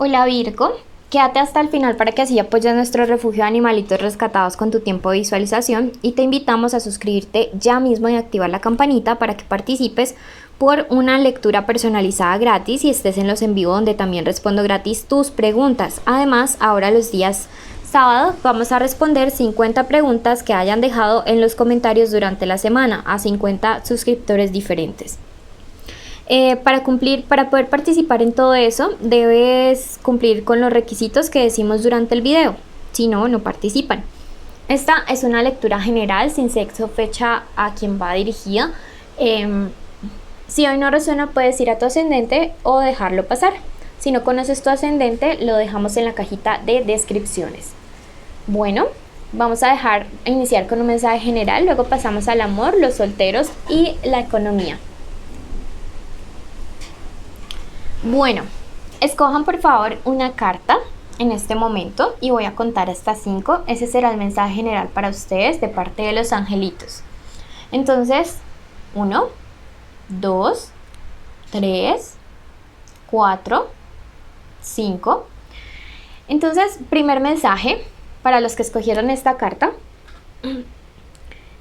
Hola Virgo, quédate hasta el final para que así apoyes nuestro refugio de animalitos rescatados con tu tiempo de visualización y te invitamos a suscribirte ya mismo y activar la campanita para que participes por una lectura personalizada gratis y estés en los en vivo donde también respondo gratis tus preguntas. Además, ahora los días sábados vamos a responder 50 preguntas que hayan dejado en los comentarios durante la semana a 50 suscriptores diferentes. Para poder participar en todo eso, debes cumplir con los requisitos que decimos durante el video, si no, no participan. Esta es una lectura general, sin sexo, fecha a quien va dirigida. Si hoy no resuena, puedes ir a tu ascendente o dejarlo pasar. Si no conoces tu ascendente, lo dejamos en la cajita de descripciones. Bueno, vamos a iniciar con un mensaje general, luego pasamos al amor, los solteros y la economía. Bueno, escojan por favor una carta en este momento y voy a contar hasta 5. Ese será el mensaje general para ustedes de parte de los angelitos. Entonces, 1, 2, 3, 4, 5. Entonces, primer mensaje para los que escogieron esta carta.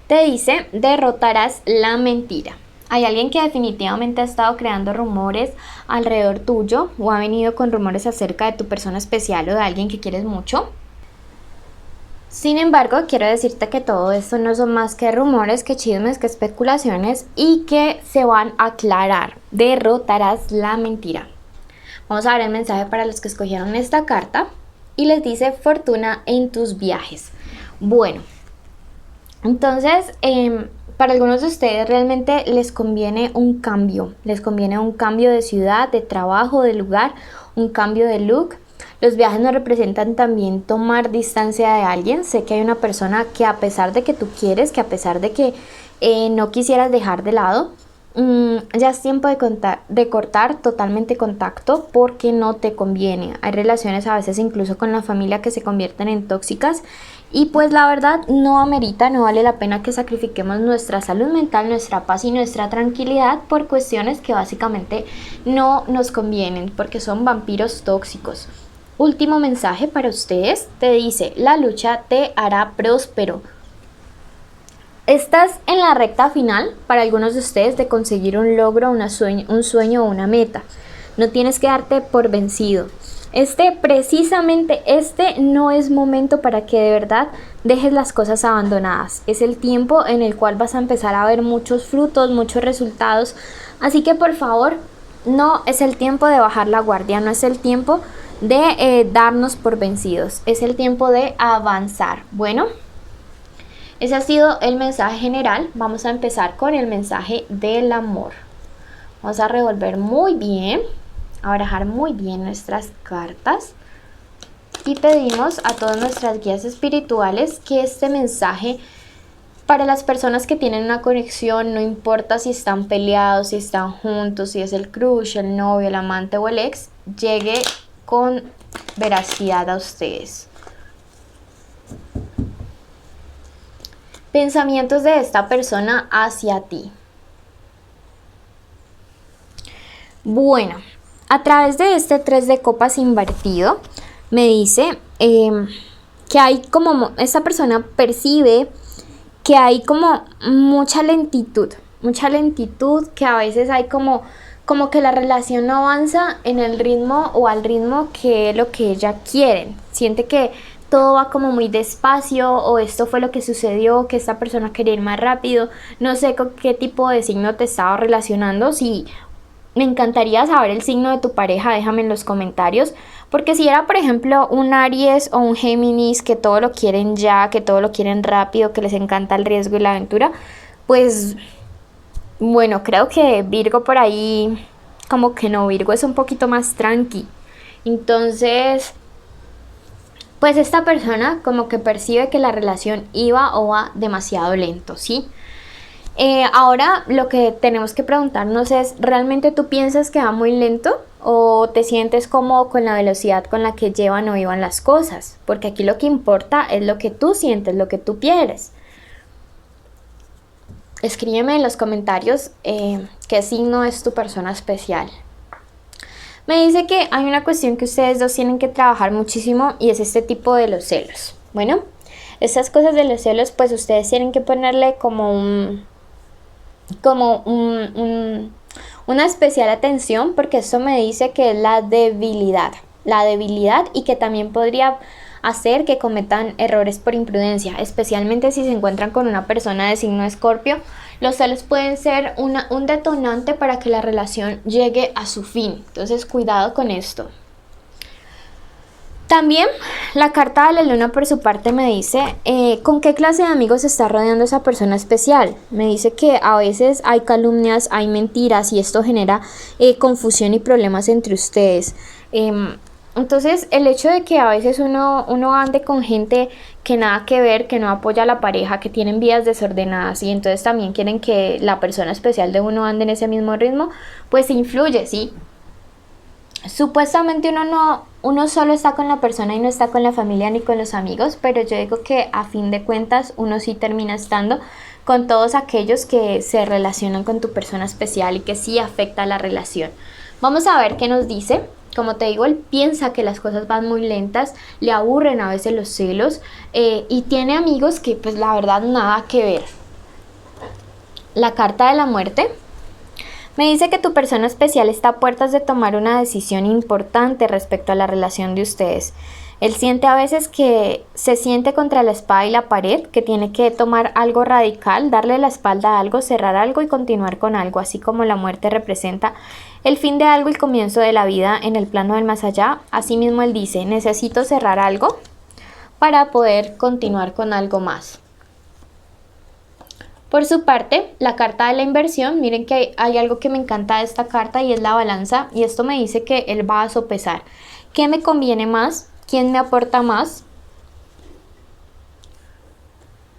Te dice, derrotarás la mentira. Hay alguien que definitivamente ha estado creando rumores alrededor tuyo o ha venido con rumores acerca de tu persona especial o de alguien que quieres mucho. Sin embargo, quiero decirte que todo esto no son más que rumores, que chismes, que especulaciones y que se van a aclarar. Derrotarás la mentira. Vamos a ver el mensaje para los que escogieron esta carta y les dice fortuna en tus viajes. Bueno, entonces para algunos de ustedes realmente les conviene un cambio de ciudad, de trabajo, de lugar, un cambio de look. Los viajes nos representan también tomar distancia de alguien. Sé que hay una persona que a pesar de que tú quieres, que a pesar de que no quisieras dejar de lado, ya es tiempo de cortar totalmente contacto porque no te conviene. Hay relaciones a veces incluso con la familia que se convierten en tóxicas y pues la verdad no amerita, no vale la pena que sacrifiquemos nuestra salud mental, nuestra paz y nuestra tranquilidad por cuestiones que básicamente no nos convienen porque son vampiros tóxicos. Último mensaje para ustedes, te dice, la lucha te hará próspero. Estás en la recta final para algunos de ustedes de conseguir un logro, un sueño o una meta. No tienes que darte por vencido. Precisamente este no es momento para que de verdad dejes las cosas abandonadas. Es el tiempo en el cual vas a empezar a ver muchos frutos, muchos resultados. Así que por favor, no es el tiempo de bajar la guardia, no es el tiempo de darnos por vencidos. Es el tiempo de avanzar. Bueno, ese ha sido el mensaje general. Vamos a empezar con el mensaje del amor. Vamos a revolver muy bien, a barajar muy bien nuestras cartas y pedimos a todas nuestras guías espirituales que este mensaje para las personas que tienen una conexión, no importa si están peleados, si están juntos, si es el crush, el novio, el amante o el ex, llegue con veracidad a ustedes. Pensamientos de esta persona hacia ti. Bueno, a través de este 3 de copas invertido, me dice que hay como, esta persona percibe que hay como mucha lentitud, que a veces hay como que la relación no avanza en el ritmo o al ritmo que es lo que ella quiere. Siente que todo va como muy despacio o esto fue lo que sucedió, que esta persona quería ir más rápido. No sé con qué tipo de signo te estaba relacionando. Si me encantaría saber el signo de tu pareja, déjame en los comentarios. Porque si era por ejemplo un Aries o un Géminis que todo lo quieren ya, que todo lo quieren rápido, que les encanta el riesgo y la aventura, pues bueno, creo que Virgo por ahí como que no, Virgo es un poquito más tranqui. Entonces pues esta persona como que percibe que la relación iba o va demasiado lento, ¿sí? Ahora lo que tenemos que preguntarnos es, ¿realmente tú piensas que va muy lento? ¿O te sientes cómodo con la velocidad con la que llevan o iban las cosas? Porque aquí lo que importa es lo que tú sientes, lo que tú quieres. Escríbeme en los comentarios qué signo es tu persona especial. Me dice que hay una cuestión que ustedes dos tienen que trabajar muchísimo y es este tipo de los celos. Bueno, estas cosas de los celos, pues ustedes tienen que ponerle una especial atención, porque esto me dice que es la debilidad y que también podría hacer que cometan errores por imprudencia, especialmente si se encuentran con una persona de signo Escorpio. Los celos pueden ser un detonante para que la relación llegue a su fin, entonces cuidado con esto. También la carta de la luna por su parte me dice con qué clase de amigos se está rodeando esa persona especial. Me dice que a veces hay calumnias, hay mentiras y esto genera confusión y problemas entre ustedes. Entonces el hecho de que a veces uno ande con gente que nada que ver, que no apoya a la pareja, que tienen vidas desordenadas y entonces también quieren que la persona especial de uno ande en ese mismo ritmo, pues influye, ¿sí? Supuestamente uno solo está con la persona y no está con la familia ni con los amigos, pero yo digo que a fin de cuentas uno sí termina estando con todos aquellos que se relacionan con tu persona especial y que sí afecta la relación. Vamos a ver qué nos dice. Como te digo, él piensa que las cosas van muy lentas, le aburren a veces los celos y tiene amigos que pues la verdad nada que ver. La carta de la muerte me dice que tu persona especial está a puertas de tomar una decisión importante respecto a la relación de ustedes. Él siente a veces que se siente contra la espada y la pared, que tiene que tomar algo radical, darle la espalda a algo, cerrar algo y continuar con algo, así como la muerte representa el fin de algo y el comienzo de la vida en el plano del más allá. Asimismo él dice, necesito cerrar algo para poder continuar con algo más. Por su parte, la carta de la inversión, miren que hay algo que me encanta de esta carta y es la balanza, y esto me dice que él va a sopesar. ¿Qué me conviene más? ¿Quién me aporta más?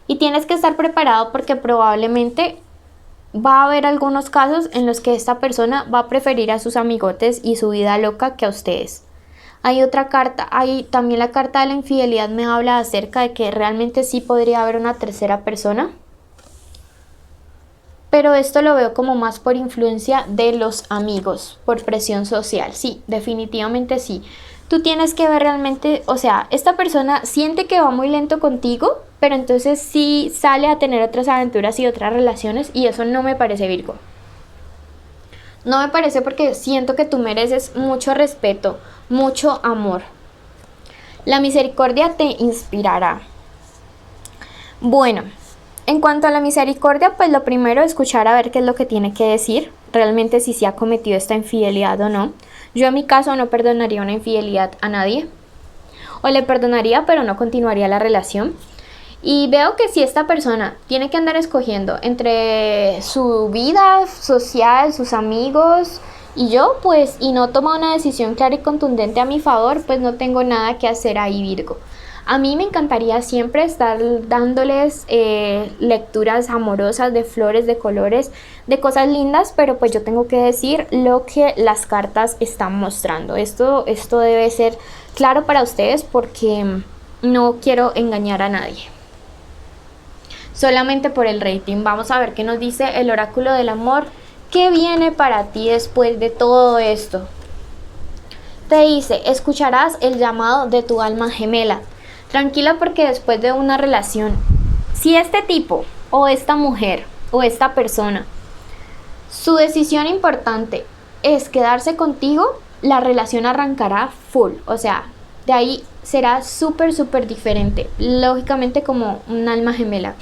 Y tienes que estar preparado porque probablemente va a haber algunos casos en los que esta persona va a preferir a sus amigotes y su vida loca que a ustedes. Hay otra carta, también la carta de la infidelidad me habla acerca de que realmente sí podría haber una tercera persona. Pero esto lo veo como más por influencia de los amigos, por presión social. Sí, definitivamente sí. Tú tienes que ver realmente, o sea, esta persona siente que va muy lento contigo, pero entonces sí sale a tener otras aventuras y otras relaciones y eso no me parece, Virgo. No me parece porque siento que tú mereces mucho respeto, mucho amor. La misericordia te inspirará. Bueno. En cuanto a la misericordia, pues lo primero es escuchar a ver qué es lo que tiene que decir, realmente si se ha cometido esta infidelidad o no. Yo en mi caso no perdonaría una infidelidad a nadie, o le perdonaría pero no continuaría la relación. Y veo que si esta persona tiene que andar escogiendo entre su vida social, sus amigos y yo, pues, y no toma una decisión clara y contundente a mi favor, pues no tengo nada que hacer ahí, Virgo. A mí me encantaría siempre estar dándoles lecturas amorosas de flores, de colores, de cosas lindas, pero pues yo tengo que decir lo que las cartas están mostrando. Esto debe ser claro para ustedes porque no quiero engañar a nadie. Solamente por el rating. Vamos a ver qué nos dice el oráculo del amor. ¿Qué viene para ti después de todo esto? Te dice, escucharás el llamado de tu alma gemela. Tranquila porque después de una relación, si este tipo o esta mujer o esta persona, su decisión importante es quedarse contigo, la relación arrancará full. O sea, de ahí será súper diferente. Lógicamente como un alma gemela.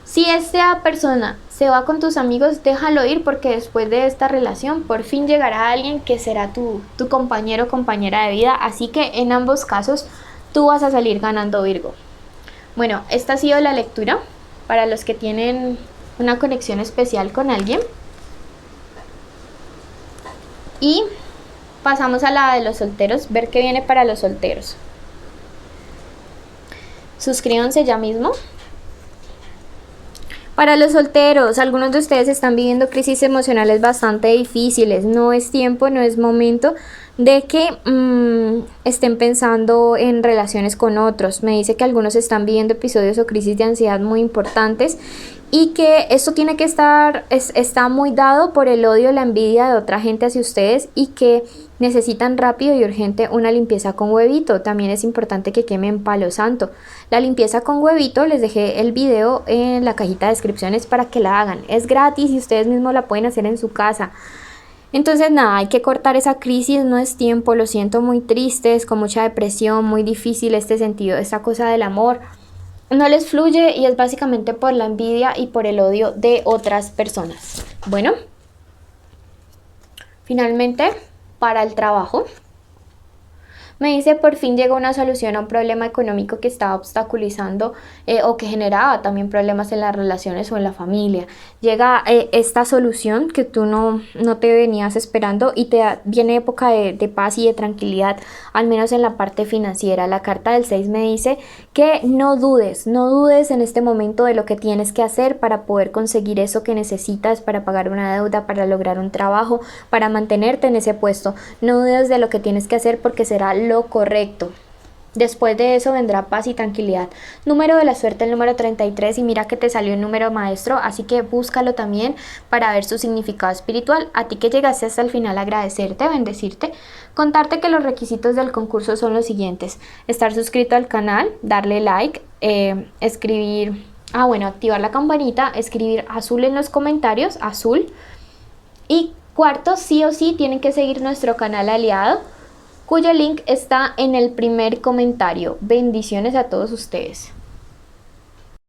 Si esta persona se va con tus amigos, déjalo ir porque después de esta relación por fin llegará alguien que será tu compañero o compañera de vida. Así que en ambos casos tú vas a salir ganando, Virgo. Bueno, esta ha sido la lectura para los que tienen una conexión especial con alguien. Y pasamos a la de los solteros, ver qué viene para los solteros. Suscríbanse ya mismo. Para los solteros, algunos de ustedes están viviendo crisis emocionales bastante difíciles. No es tiempo, no es momento de que estén pensando en relaciones con otros. Me dice que algunos están viviendo episodios o crisis de ansiedad muy importantes y que esto tiene que estar, está muy dado por el odio, la envidia de otra gente hacia ustedes y que necesitan rápido y urgente una limpieza con huevito. También es importante que quemen palo santo. La limpieza con huevito, les dejé el video en la cajita de descripciones para que la hagan. Es gratis y ustedes mismos la pueden hacer en su casa. Entonces nada, hay que cortar esa crisis, no es tiempo, lo siento muy tristes, con mucha depresión, muy difícil este sentido, esta cosa del amor. No les fluye y es básicamente por la envidia y por el odio de otras personas. Bueno, finalmente, para el trabajo. Me dice, por fin llegó una solución a un problema económico que estaba obstaculizando o que generaba también problemas en las relaciones o en la familia. Llega esta solución que tú no te venías esperando y viene época de paz y de tranquilidad, al menos en la parte financiera. La carta del 6 me dice que no dudes en este momento de lo que tienes que hacer para poder conseguir eso que necesitas, para pagar una deuda, para lograr un trabajo, para mantenerte en ese puesto. No dudes de lo que tienes que hacer porque será lo correcto. Después de eso vendrá paz y tranquilidad. Número de la suerte, el número 33, y mira que te salió el número maestro, así que búscalo también para ver su significado espiritual. A ti que llegaste hasta el final, agradecerte, bendecirte, contarte que los requisitos del concurso son los siguientes: estar suscrito al canal, darle like, activar la campanita, escribir azul en los comentarios, azul, y cuarto, sí o sí tienen que seguir nuestro canal aliado, cuyo link está en el primer comentario. Bendiciones a todos ustedes.